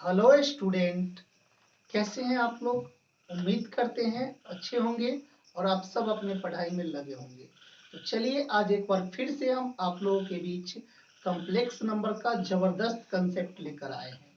Hello student, कैसे हैं आप लोग। उम्मीद करते हैं अच्छे होंगे और आप सब अपने पढ़ाई में लगे होंगे। तो चलिए आज एक बार फिर से हम आप लोगों के बीच कॉम्प्लेक्स नंबर का जबरदस्त कंसेप्ट लेकर आए हैं।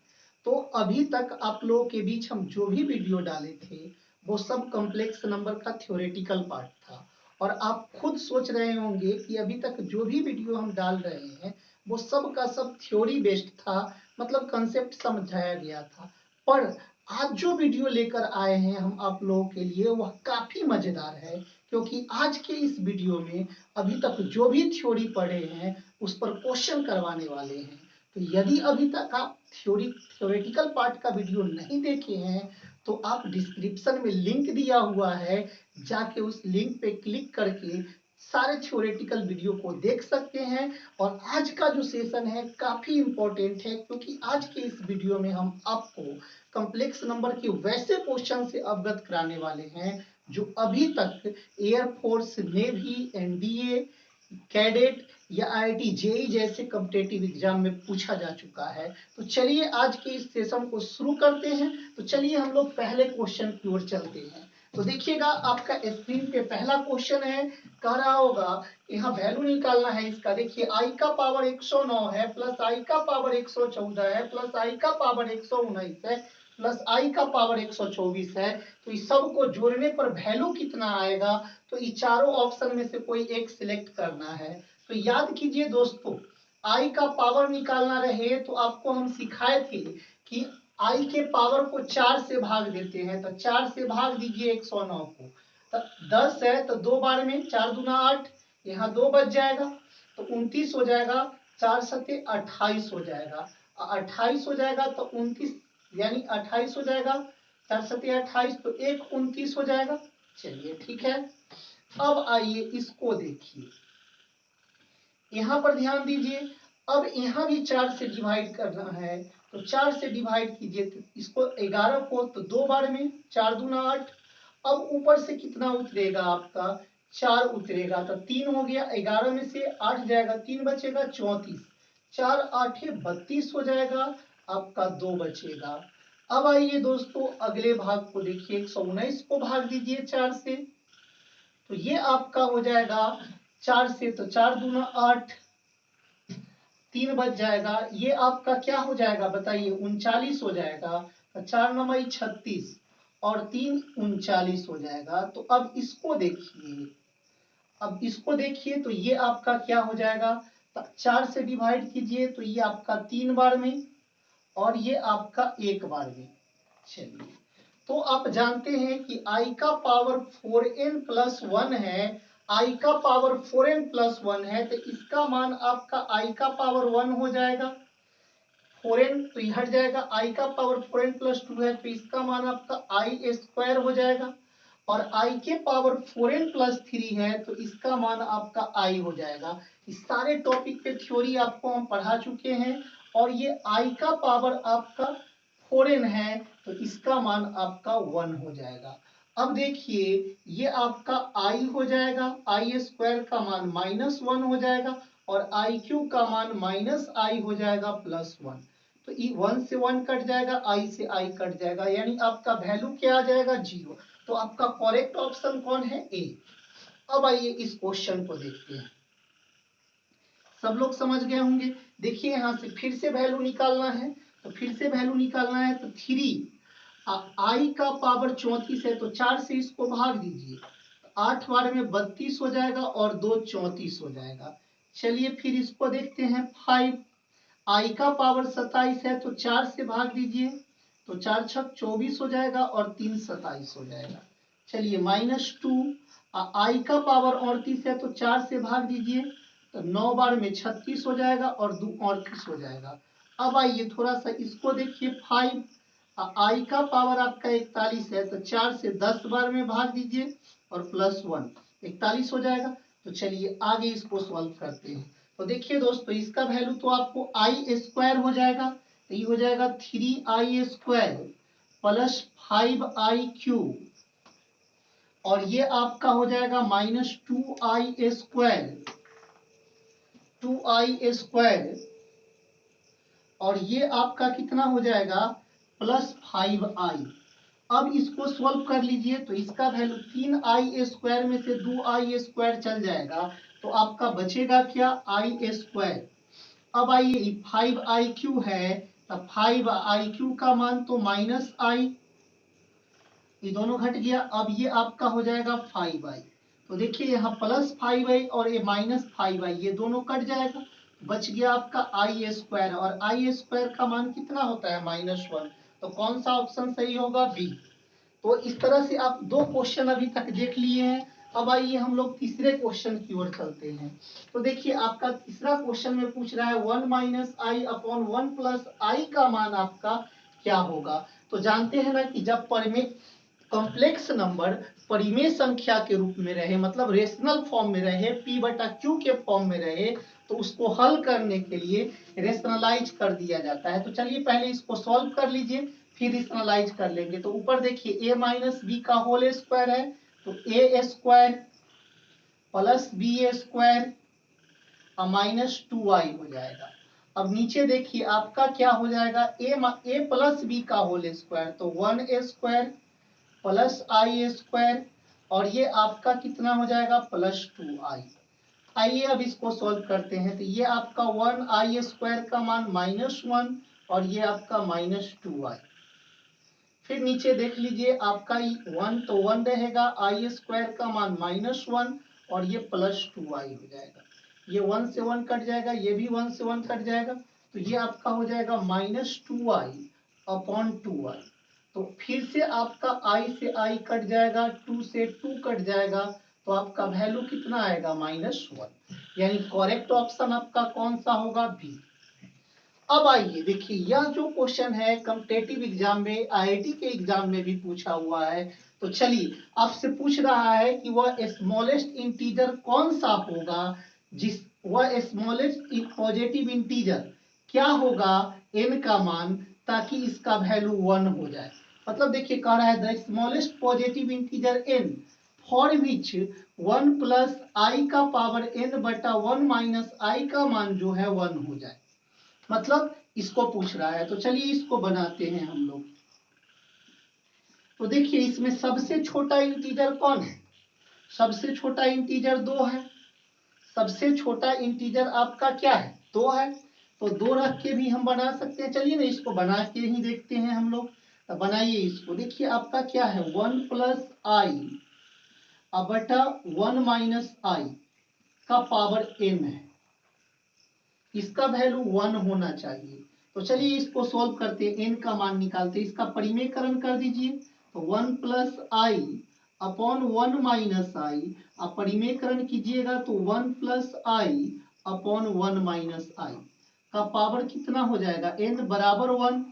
तो अभी तक आप लोगों के बीच हम जो भी वीडियो डाले थे वो सब कॉम्प्लेक्स नंबर का थ्योरेटिकल पार्ट था। और आप खुद सोच रहे होंगे कि अभी तक जो भी वीडियो हम डाल रहे हैं वो सब का सब थ्योरी बेस्ड था, मतलब कंसेप्ट समझाया गया था। पर आज जो वीडियो लेकर आए हैं हम आप लोगों के लिए वह काफी मजेदार है, क्योंकि आज के इस वीडियो में अभी तक जो भी थ्योरी पढ़े हैं उस पर क्वेश्चन करवाने वाले हैं। तो यदि अभी तक आप थ्योरेटिकल पार्ट का वीडियो नहीं देखे हैं तो आप डिस्क्रिप्शन में लिंक दिया हुआ है, जाके उस लिंक पे क्लिक करके सारे थ्योरेटिकल वीडियो को देख सकते हैं। और आज का जो सेशन है काफी इंपॉर्टेंट है, क्योंकि आज के इस वीडियो में हम आपको कॉम्प्लेक्स नंबर के वैसे क्वेश्चन से अवगत कराने वाले हैं जो अभी तक एयरफोर्स, नेवी, एनडीए, कैडेट या आईआईटी जेई जैसे कॉम्पिटिटिव एग्जाम में पूछा जा चुका है। तो चलिए आज के इस सेशन को शुरू करते हैं। तो चलिए हम लोग पहले क्वेश्चन की ओर चलते हैं। तो देखिएगा आपका स्क्रीन पे पहला क्वेश्चन है, कह रहा होगा यहाँ वैल्यू निकालना है इसका। देखिए आई का पावर 109 है प्लस आई का पावर 114 है प्लस आई का पावर 119 है प्लस आई का पावर 124 है। तो इस सब को जोड़ने पर वैल्यू कितना आएगा। तो ये चारों ऑप्शन में से कोई एक सिलेक्ट करना है। तो याद कीजिए दोस्तों, आई का पावर निकालना रहे तो आपको हम सिखाए थे कि आई के पावर को 4 से भाग देते हैं। तो 4 से भाग दीजिए 109 को। तो 10 है तो 2 बार में 4 दूना 8, यहाँ 2 बच जाएगा तो 29 हो जाएगा। 4 सत्ते 28 हो जाएगा, 28 हो जाएगा तो 29 यानी 28 हो जाएगा। 4 सत्ते 28 तो 1 29 हो जाएगा। चलिए ठीक है। अब आइए इसको देखिए, यहाँ पर ध्यान दीजिए। अब यहाँ भी 4 से डिवाइड करना है तो 4 से डिवाइड कीजिए तो इसको 11 को तो 2 बार में 4 दूना 8। अब ऊपर से कितना उतरेगा आपका 4 उतरेगा तो 3 हो गया। 11 में से 8 जाएगा 3 बचेगा 34। 4 8 32 हो जाएगा, आपका 2 बचेगा। अब आइए दोस्तों अगले भाग को देखिए, 119 को भाग दीजिए 4 से तो ये आपका हो जाएगा 4 से तो 4 दूना 8, 3 बच जाएगा। ये आपका क्या हो जाएगा बताइए, 39 हो जाएगा। तो 4 9 36 और 3 39 हो जाएगा। तो अब इसको देखिए, अब इसको देखिए तो ये आपका क्या हो जाएगा। तो 4 से डिवाइड कीजिए तो ये आपका 3 बार में और ये आपका 1 बार में। चलिए, तो आप जानते हैं कि i का पावर 4n प्लस 1 है। i का पावर 4n प्लस 1 है तो इसका मान आपका i का पावर 1 हो जाएगा। 4n तो ये हट जाएगा, i का पावर 4n प्लस 2 है तो इसका मान आपका i स्क्वायर हो जाएगा। और i के पावर 4n प्लस 3 है तो इसका मान आपका i हो जाएगा। इस सारे टॉपिक पे थ्योरी आपको हम पढ़ा चुके हैं। और ये i का पावर आपका 4n है तो इसका मान आपका 1 हो जाएगा। अब देखिए ये आपका i हो जाएगा, i स्क्वायर का मान -1 हो जाएगा और आई क्यूब का मान -i हो जाएगा प्लस 1। तो 1 से 1 कट जाएगा, i से i कट जाएगा, यानी आपका वैल्यू क्या आ जाएगा 0। तो आपका करेक्ट ऑप्शन कौन है, ए। अब आइए इस क्वेश्चन को देखते हैं। सब लोग समझ गए होंगे। देखिए यहाँ से फिर से वैल्यू निकालना है तो फिर से वैल्यू निकालना है तो 3 आई का पावर 34 है तो 4 से इसको भाग दीजिए। 8 बार में 32 हो जाएगा और 2 34 हो जाएगा। चलिए फिर इसको देखते हैं 5 आई का पावर 27 है तो 4 से भाग दीजिए तो 4 छक 24 हो जाएगा और 3 27 हो जाएगा। चलिए -2 आई का पावर 38 है तो 4 से भाग दीजिए तो 9 बार में 36 हो जाएगा और 2 38 हो जाएगा। अब आइए थोड़ा सा इसको देखिए, 5 आई का पावर आपका 41 है तो 4 से 10 बार में भाग दीजिए और प्लस 1 41 हो जाएगा। तो चलिए आगे इसको सॉल्व करते हैं। तो देखिए दोस्तों इसका वैल्यू तो आपको आई स्क्वायर हो जाएगा। तो ये हो जाएगा 3i square plus 5i cube और ये आपका हो जाएगा -2i स्क्वायर, 2i स्क्वायर और ये आपका कितना हो जाएगा प्लस 5i। अब इसको सॉल्व कर लीजिए तो इसका वैल्यू 3i स्क्वायर में से 2i स्क्वायर चल जाएगा, तो आपका बचेगा क्या, i स्क्वायर। अब आइए 5i क्यू है, तब 5i क्यू का मान तो -i, ये दोनों घट गया। अब ये आपका हो जाएगा 5i। तो देखिए यहाँ +5i और ये -5i, ये दोनों कट जाएगा, बच गया आपका i स्क्वायर, और i स्क्वायर का मान कितना होता है, -1। तो कौन सा ऑप्शन सही होगा, बी। तो इस तरह से आप 2 क्वेश्चन अभी तक देख लिए हैं। अब आइए हम लोग तीसरे क्वेश्चन की ओर चलते हैं। तो देखिए आपका तीसरा क्वेश्चन में पूछ रहा है 1 - i अपॉन 1 + i का मान आपका क्या होगा। तो जानते हैं ना कि जब कॉम्प्लेक्स नंबर परिमेय संख्या के रूप में रहे, मतलब रेशनल फॉर्म में रहे, p/q के फॉर्म में रहे, तो उसको हल करने के लिए रेशनलाइज कर दिया जाता है। तो चलिए पहले इसको सॉल्व कर लीजिए, फिर रेशनलाइज कर लेंगे। तो ऊपर देखिए a - b का होल स्क्वायर है, तो a square plus b square -2i हो जाएगा। अब नीचे देखिए आपका क्या हो जाएगा, a प्लस b का होल स्क्वायर, तो 1a square plus i square, और ये आपका कितना हो जाएगा, +2i। आइए अब इसको सॉल्व करते हैं। तो ये आपका 1i स्क्वायर का मान -1, और ये आपका -2i। फिर नीचे देख लीजिए आपका 1 तो 1 रहेगा, i स्क्वायर का मान -1, और ये +2i हो जाएगा। ये 1 से 1 कट जाएगा, ये भी 1 से 1 कट जाएगा, तो ये आपका हो जाएगा -2i अपॉन 2i। तो फिर से आपका i से i कट जाएगा, 2 से 2 कट जाएगा, तो आपका वैल्यू कितना आएगा, -1। यानी करेक्ट ऑप्शन आपका कौन सा होगा, बी। अब आइए देखिए, यह जो क्वेश्चन है कॉम्पिटिटिव एग्जाम में, आईआईटी के एग्जाम में भी पूछा हुआ है। तो चलिए आपसे पूछ रहा है कि वह स्मॉलेस्ट इंटीजर कौन सा होगा, वह स्मॉलेस्ट पॉजिटिव इंटीजर क्या होगा n का मान, ताकि इसका वैल्यू 1 हो जाए। मतलब देखिए कह रहा है the smallest positive integer n for which 1 + i का पावर n/1 - i का मान जो है 1 हो जाए, मतलब इसको पूछ रहा है। तो चलिए इसको बनाते हैं हम लोग। तो देखिए इसमें सबसे छोटा इंटीजर कौन है, सबसे छोटा इंटीजर 2 है, सबसे छोटा इंटीजर आपका क्या है, 2 है। तो 2 रख के भी हम बना सकते हैं। चलिए ना इसको बना के ही देखते हैं हम लोग। तो बनाइए इसको। देखिए आपका क्या है, 1 + i बटा 1 - i का पावर n है, इसका वैल्यू 1 होना चाहिए। तो चलिए इसको सॉल्व करते हैं, n का मान निकालते हैं, इसका परिमेयकरण कर दीजिए। तो 1 + i अपॉन 1 - i, आप परिमेयकरण कीजिएगा तो 1 + i अपॉन 1 - i का पावर कितना हो जाएगा, n बराबर 1।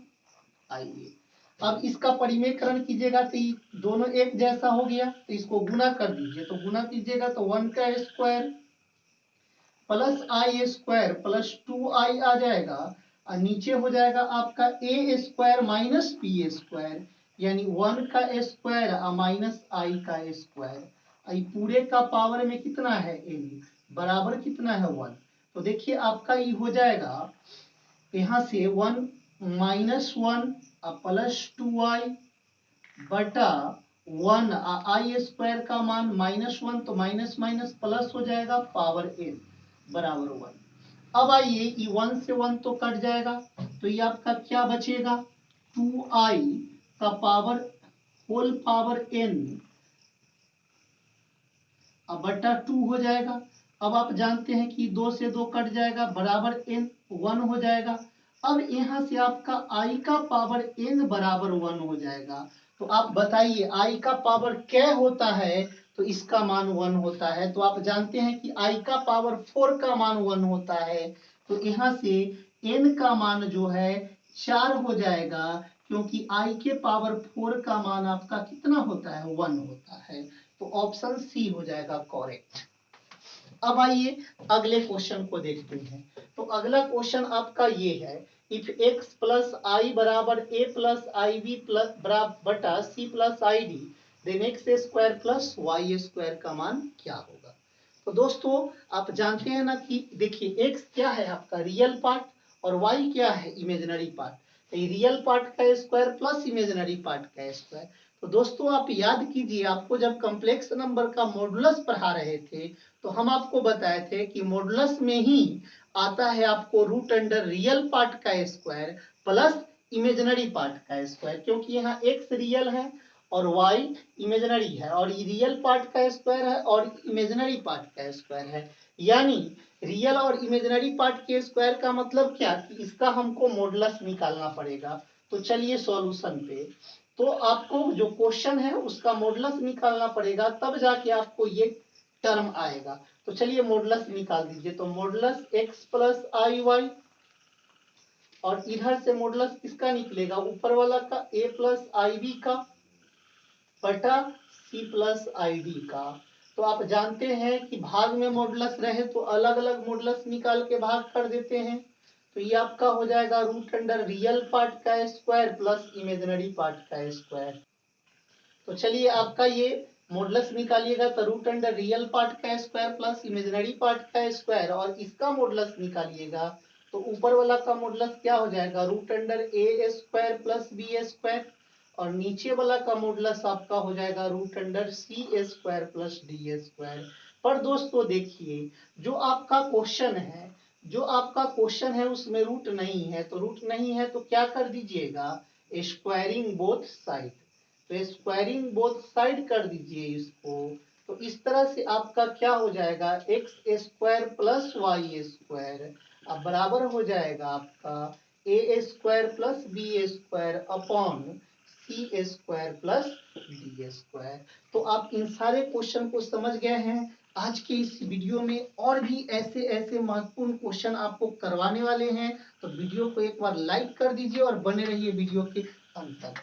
आइए अब इसका परिमेयकरण कीजिएगा तो ये दोनों एक जैसा हो गया, तो इसको गुना कर दीजिए। तो गुना कीजिएगा तो 1 का square plus i square plus 2i आ जाएगा, और नीचे हो जाएगा आपका a square minus b square, यानी 1 का स्क्वायर माइनस i का स्क्वायर। पूरे का पावर में कितना है, n बराबर कितना है, 1। तो देखिए आपका ये हो जाएगा यहाँ से 1 -1 +2i बटा 1 i स्क्वायर का मान -1, तो माइनस माइनस प्लस हो जाएगा, पावर n बराबर 1। अब आइए ये 1 से 1 तो कट जाएगा, तो ये आपका क्या बचेगा, 2i का पावर होल पावर n अब बटा 2 हो जाएगा। अब आप जानते हैं कि 2 से 2 कट जाएगा, बराबर n 1 हो जाएगा। अब यहाँ से आपका i का पावर n बराबर 1 हो जाएगा। तो आप बताइए i का पावर क्या होता है, तो इसका मान 1 होता है। तो आप जानते हैं कि i का पावर 4 का मान 1 होता है, तो यहाँ से n का मान जो है 4 हो जाएगा, क्योंकि i के पावर 4 का मान आपका कितना होता है, 1 होता है। तो ऑप्शन सी हो जाएगा करेक्ट। अब आइए अगले क्वेश्चन को देखते हैं। तो अगला क्वेश्चन आपका ये है, इफ x + i बराबर a + ib बटा c + id, then x square + y square का मान क्या होगा। तो दोस्तों आप जानते हैं ना कि देखिए x क्या है आपका रियल पार्ट, और y क्या है इमेजिनरी पार्ट। रियल पार्ट का स्क्वायर प्लस इमेजिनरी पार्ट का स्क्वायर। तो दोस्तों आप याद कीजिए, आपको जब कॉम्प्लेक्स नंबर का मॉडुलस पढ़ा रहे थे तो हम आपको बताए थे कि मॉडुलस में ही आता है आपको रूट अंडर रियल पार्ट का स्क्वायर प्लस इमेजिनरी पार्ट का स्क्वायर, क्योंकि यहाँ x रियल है और y इमेजिनरी है, और रियल पार्ट का स्क्वायर है और इमेजिनरी पार्ट का स्क्वायर है। यानी रियल और इमेजिनरी पार्ट के स्क्वायर का मतलब क्या कि इसका हमको मॉडुलस निकालना पड़ेगा। तो चलिए सॉल्यूशन पे, तो आपको जो क्वेश्चन है उसका मॉडुलस निकालना पड़ेगा, तब जाके आपको ये टर्म आएगा। तो चलिए मॉडुलस निकाल दीजिए। तो मॉडुलस x प्लस आई वाई, और इधर से मॉडुलस किसका निकलेगा, ऊपर वाला का a प्लस आई बी का बटा c प्लस आई डी का। तो आप जानते हैं कि भाग में मॉडुलस रहे तो अलग अलग मॉडुलस निकाल के भाग कर देते हैं। तो ये आपका हो जाएगा रूट अंडर रियल पार्ट का स्क्वायर प्लस इमेजिनरी पार्ट का स्क्वायर। तो चलिए आपका ये मॉडुलस निकालिएगा, तो रूट अंडर रियल पार्ट का स्क्वायर प्लस इमेजिनरी पार्ट का स्क्वायर, और इसका मॉडुलस निकालिएगा तो ऊपर वाला का मॉडुलस क्या हो जाएगा, रूट अंडर ए स्क्वायर प्लस बी स्क्वायर, और नीचे वाला का मॉडुलस आपका हो जाएगा रूट अंडर सी स्क्वायर प्लस डी स्क्वायर। पर दोस्तों देखिए, जो आपका क्वेश्चन है उसमें रूट नहीं है, तो रूट नहीं है तो क्या कर दीजिएगा, स्क्वायरिंग बोथ साइड। तो स्क्वायरिंग बोथ साइड कर दीजिए इसको। तो इस तरह से आपका क्या हो जाएगा, X square plus Y square अब बराबर हो जाएगा आपका A square plus B square upon C square plus D square. तो आप इन सारे क्वेश्चन को समझ गए हैं। आज के इस वीडियो में और भी ऐसे ऐसे महत्वपूर्ण क्वेश्चन आपको करवाने वाले हैं, तो वीडियो को एक बार लाइक कर दीजिए और बने रहिए वीडियो के अंत तक।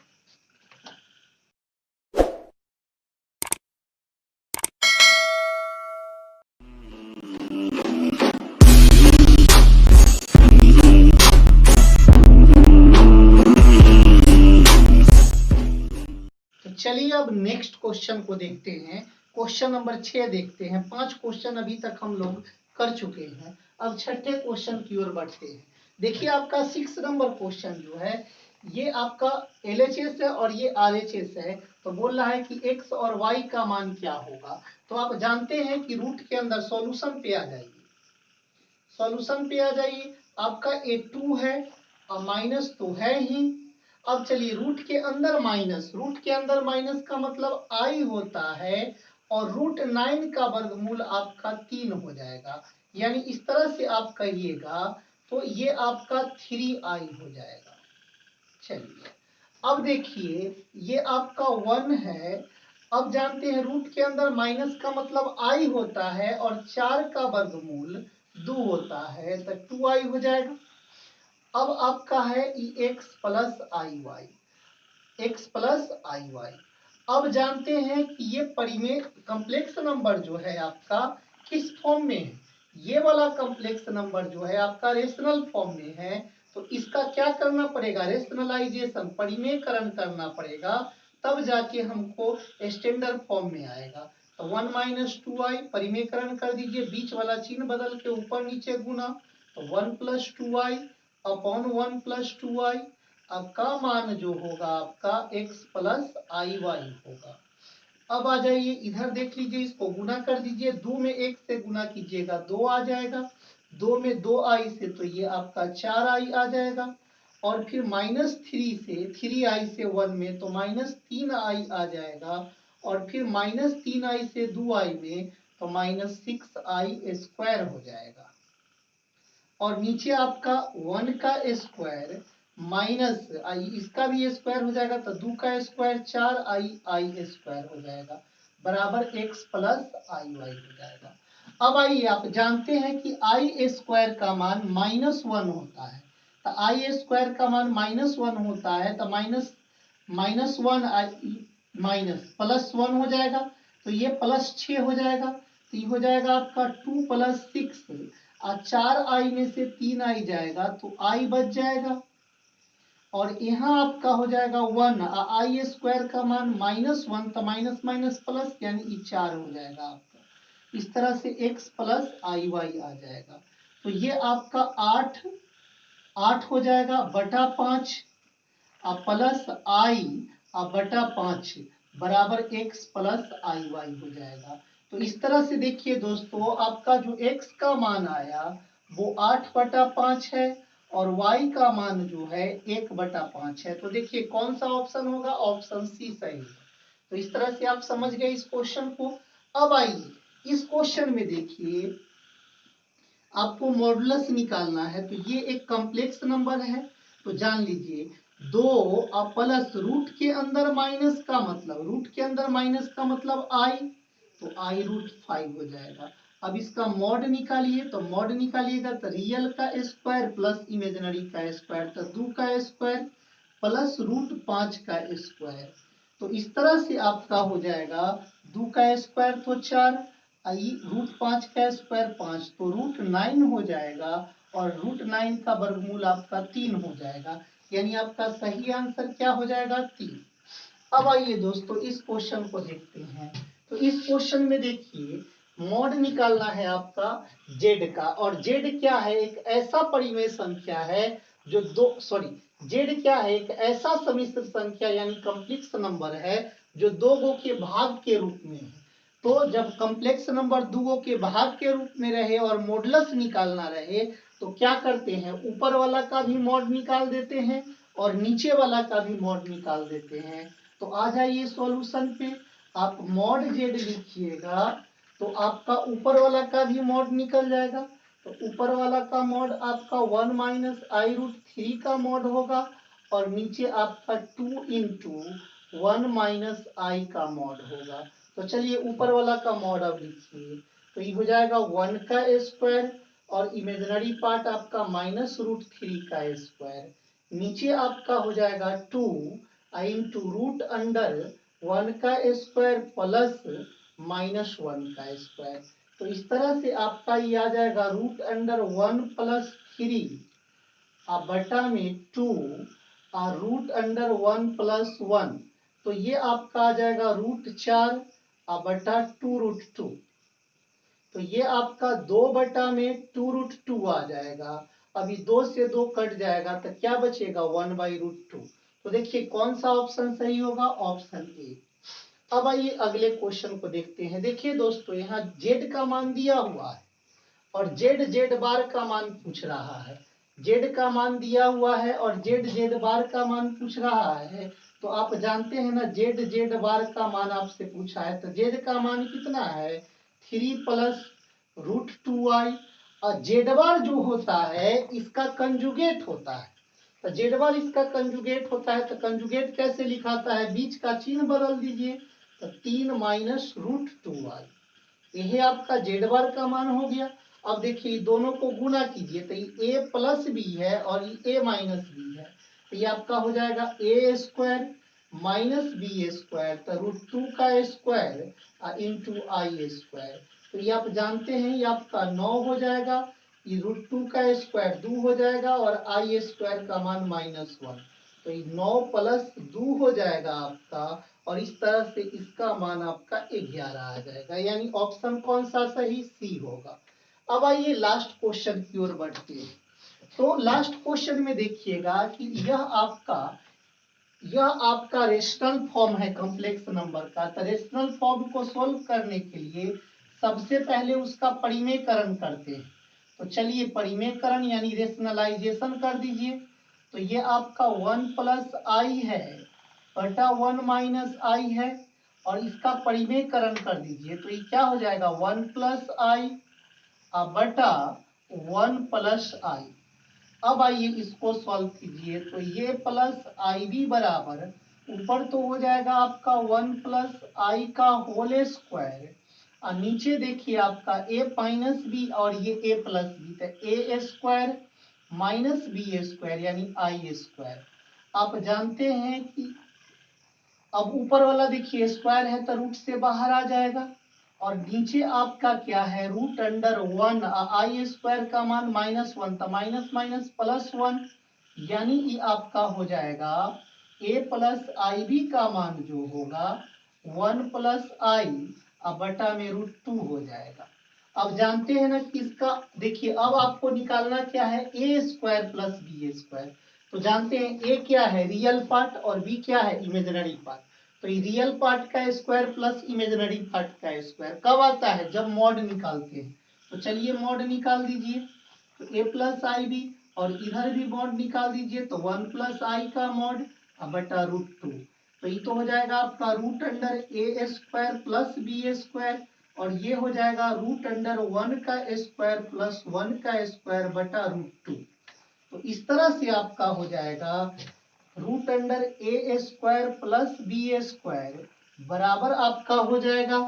चलिए अब नेक्स्ट क्वेश्चन को देखते हैं। क्वेश्चन नंबर 6 देखते हैं। 5 क्वेश्चन अभी तक हम लोग कर चुके हैं। अब छठे क्वेश्चन की ओर बढ़ते हैं। देखिए आपका 6 नंबर क्वेश्चन जो है ये आपका LHS है और ये RHS है। तो बोल रहा है कि x और y का मान क्या होगा। तो आप जानते हैं कि रूट के अंदर सॉल्यूशन पे आ जाइए, सॉल्यूशन पे आ जाइए। आपका A2 है और माइनस तो है ही। अब चलिए रूट के अंदर माइनस, रूट के अंदर माइनस का मतलब आई होता है, और रूट 9 का वर्गमूल आपका 3 हो जाएगा। यानी इस तरह से आप कहिएगा तो ये आपका 3i हो जाएगा। चलिए अब देखिए ये आपका 1 है। अब जानते हैं रूट के अंदर माइनस का मतलब आई होता है और 4 का वर्गमूल 2 होता है, तो 2i हो जाएगा। अब आपका है x प्लस आई वाई, एक्स प्लस आई वाई। अब जानते हैं कि ये परिमेय कॉम्प्लेक्स नंबर जो है आपका किस फॉर्म में है, ये वाला कॉम्प्लेक्स नंबर जो है आपका रेशनल फॉर्म में है। तो इसका क्या करना पड़ेगा, रेशनलाइजेशन, परिमेयकरण करना पड़ेगा, तब जाके हमको स्टैंडर्ड फॉर्म में आएगा। तो 1 माइनस 2i परिमेयकरण कर दीजिए, बीच वाला चिन्ह बदल के ऊपर नीचे गुना, तो 1 plus 2i upon 1 plus 2i। आपका मान जो होगा आपका x प्लस आई वाई होगा। अब आ जाइए इधर देख लीजिए, इसको गुना कर दीजिए, 2 में 1 से गुना कीजिएगा 2 आ जाएगा, 2 में 2i से तो ये आपका 4i आ जाएगा, और फिर -3 से 3i से 1 में तो -3i आ जाएगा, और फिर -3i से 2i में तो -6i स्क्वायर हो जाएगा। और नीचे आपका 1 का स्क्वायर माइनस आई, इसका भी स्क्वायर हो जाएगा, तो 2 का स्क्वायर 4i स्क्वायर हो जाएगा बराबर x प्लस आई वाई हो जाएगा। अब आइए आप जानते हैं कि आई स्क्वायर का मान -1 होता है, तो आई स्क्वायर का मान -1 होता है, तो -1 माइनस +1 हो जाएगा, तो ये +6 हो जाएगा, तो ये हो जाएगा आपका 2 + 6 और 4i में से 3i जाएगा तो i बच जाएगा, और यहाँ आपका हो जाएगा 1, आई स्क्वायर का मान -1, तो माइनस माइनस प्लस यानी 4 हो जाएगा आपका। इस तरह से x प्लस आई वाई आ जाएगा। तो ये आपका 8 हो जाएगा बटा 5, प्लस आई बटा 5 बराबर x प्लस आई वाई हो जाएगा। तो इस तरह से देखिए दोस्तों, आपका जो x का मान आया वो 8/5 है और y का मान जो है 1/5 है। तो देखिए कौन सा ऑप्शन होगा, ऑप्शन सी सही है। तो इस तरह से आप समझ गए इस क्वेश्चन को। अब आइए इस क्वेश्चन में देखिए, आपको मॉडुलस निकालना है। तो ये एक कॉम्प्लेक्स नंबर है, तो जान लीजिए 2 प्लस रूट के अंदर माइनस का मतलब, रूट के अंदर माइनस का मतलब आई, तो आई रूट 5 हो जाएगा। अब इसका मॉड निकालिए, तो मॉड निकालिएगा तो रियल का स्क्वायर प्लस इमेजिनरी का स्क्वायर, तो 2 का स्क्वायर प्लस रूट 5 का स्क्वायर। तो इस तरह से आपका हो जाएगा 2 का स्क्वायर तो 4, रूट 5 का स्क्वायर 5, तो रूट 9 हो जाएगा और रूट 9 का वर्गमूल आपका 3 हो जाएगा। यानी आपका सही आंसर क्या हो जाएगा, 3। अब आइए दोस्तों इस क्वेश्चन को देखते हैं। तो इस क्वेश्चन में देखिए मॉड निकालना है आपका जेड का, और जेड क्या है, एक ऐसा परिमेय संख्या है जो जेड क्या है, एक ऐसा समिश्र संख्या यानी कॉम्प्लेक्स नंबर है जो दो गो के भाग के रूप में है। तो जब कॉम्प्लेक्स नंबर दो के भाग के रूप में रहे और मॉडुलस निकालना रहे, तो क्या करते हैं, ऊपर वाला का भी मॉड निकाल देते हैं और नीचे वाला का भी मॉड निकाल देते हैं। तो आ जाइए सॉल्यूशन पे, आप मॉड जेड लिखिएगा तो आपका ऊपर वाला का भी मॉड निकल जाएगा। तो ऊपर वाला का मॉड आपका 1 माइनस आई रूट 3 का मॉड होगा और नीचे आपका 2 इंटू 1 माइनस आई का मॉड होगा। तो चलिए ऊपर वाला का मॉड अब लिखिए, तो ये हो जाएगा 1 का स्क्वायर और इमेजिनरी पार्ट आपका माइनस रूट 3 का स्क्वायर, नीचे आपका हो जाएगा 2 इंटू रूट अंडर 1 का स्क्वायर प्लस माइनस 1 का स्क्वायर। तो इस तरह से आपका ये आ जाएगा रूट अंडर 1 प्लस 3 बटा में 2 और रूट अंडर 1 प्लस 1, तो ये आपका आ जाएगा रूट 4 बटा 2 रूट 2। तो ये आपका 2/2 आ जाएगा। अभी 2 से 2 कट जाएगा तो क्या बचेगा, 1/√2। तो देखिए कौन सा ऑप्शन सही होगा, ऑप्शन ए। अब आइए अगले क्वेश्चन को देखते हैं। देखिए दोस्तों यहाँ जेड का मान दिया हुआ है और जेड बार का मान पूछ रहा है। जेड का मान दिया हुआ है और जेड बार का मान पूछ रहा है। तो आप जानते हैं ना, जेड बार का मान आपसे पूछा है, तो जेड का मान कितना है, 3 प्लस रूट 2 आई। और जेड बार जो होता है इसका कंजुगेट होता है, तो जेड बार इसका कंजुगेट होता है। तो कंजुगेट कैसे लिखाता है, बीच का चिन्ह बदल दीजिए, तो 3 माइनस रूट 2 आई, यही आपका जेड बार का मान हो गया। अब देखिए दोनों को गुना कीजिए, तो ये ए प्लस बी है और ये ए माइनस बी है, तो ये आपका हो जाएगा ए स्क्वायर माइनस बी स्क्वायर, तो रूट 2 का स्क्वायर इंटू आई स्क्वायर। तो ये आप जानते हैं ये आपका 9 हो जाएगा, ये रूट 2 का स्क्वायर 2 हो जाएगा और आई स्क्वायर का मान -1, तो ये 9 प्लस 2 हो जाएगा आपका, और इस तरह से इसका मान आपका 11 आ जाएगा। यानी ऑप्शन कौन सा सही, सी होगा। अब आइए लास्ट क्वेश्चन की ओर बढ़ते हैं। तो लास्ट क्वेश्चन में देखिएगा कि यह आपका रेशनल फॉर्म है कॉम्प्लेक्स नंबर का। तो रेशनल फॉर्म को सोल्व करने के लिए सबसे पहले उसका परिमेयकरण करते हैं। तो चलिए परिमेयकरण यानी रेशनलाइजेशन कर दीजिए। तो ये आपका 1 प्लस आई है बटा 1 माइनस आई है, और इसका परिमेयकरण कर दीजिए, तो ये क्या हो जाएगा 1 प्लस आई बटा 1 प्लस आई। अब आइए इसको सॉल्व कीजिए, तो ये प्लस आई बी बराबर, ऊपर तो हो जाएगा आपका 1 प्लस आई का होल स्क्वायर, और नीचे देखिए आपका ए माइनस बी और ये ए प्लस बी, तो A square minus B square यानी आई स्क्वायर। आप जानते हैं कि अब ऊपर वाला देखिए स्क्वायर है तो रूट से बाहर आ जाएगा, और नीचे आपका क्या है, रूट अंडर 1 आई स्क्वायर का मान -1, तो माइनस माइनस प्लस 1, यानी ये आपका हो जाएगा ए प्लस आई बी का मान जो होगा 1 प्लस आई बटा में रूट 2 हो जाएगा। अब जानते हैं ना कि इसका देखिए अब आपको निकालना क्या है, ए स्क्वायर प्लस बी स्क्वायर। तो जानते हैं ए क्या है रियल पार्ट और बी क्या है इमेजिनरी पार्ट। तो ये रियल पार्ट का स्क्वायर प्लस इमेजिनरी पार्ट का स्क्वायर कब आता है, जब मॉड निकालते हैं। तो चलिए मॉड निकाल दीजिए, तो ए प्लस आई बी, और इधर भी मॉड निकाल दीजिए, तो 1 प्लस आई का मॉड बटा √2। तो ये तो हो जाएगा आपका रूट अंडर ए स्क्वायर प्लस बी स्क्वायर, और ये हो जाएगा रूट अंडर 1 का स्क्वायर प्लस 1 का स्क्वायर बटा √2। तो इस तरह से आपका हो जाएगा रूट अंडर ए स्क्वायर प्लस बी स्क्वायर बराबर आपका हो जाएगा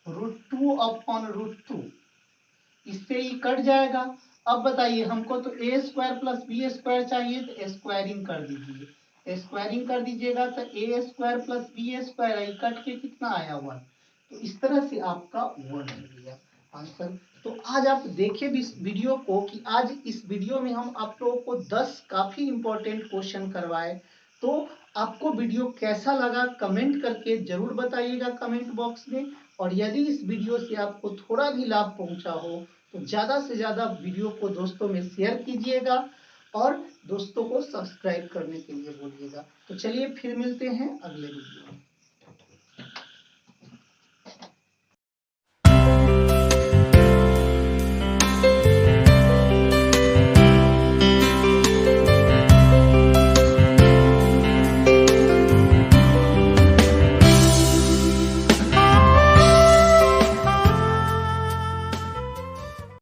√2 अपॉन √2। इससे ही कट जाएगा। अब बताइए हमको तो A square plus B square चाहिए, तो स्क्वायरिंग कर दीजिए। स्क्वायरिंग कर दीजिएगा तो A square plus B square cut के कितना आया 1। तो इस तरह से आपका 1 हो गया आंसर। तो आज आप देखें इस वीडियो को कि आज इस वीडियो में हम आप लोगों को 10 काफी इंपॉर्टेंट क्वेश्चन करवाए। तो आपको वीडियो कैसा लगा कमेंट करके जरूर बताइएगा कमेंट बॉक्स में। और यदि इस वीडियो से आपको थोड़ा भी लाभ पहुंचा हो तो ज्यादा से ज्यादा वीडियो को दोस्तों में शेयर कीजिएगा और दोस्तों को सब्सक्राइब करने के लिए बोलिएगा। तो चलिए फिर मिलते हैं अगले वीडियो में।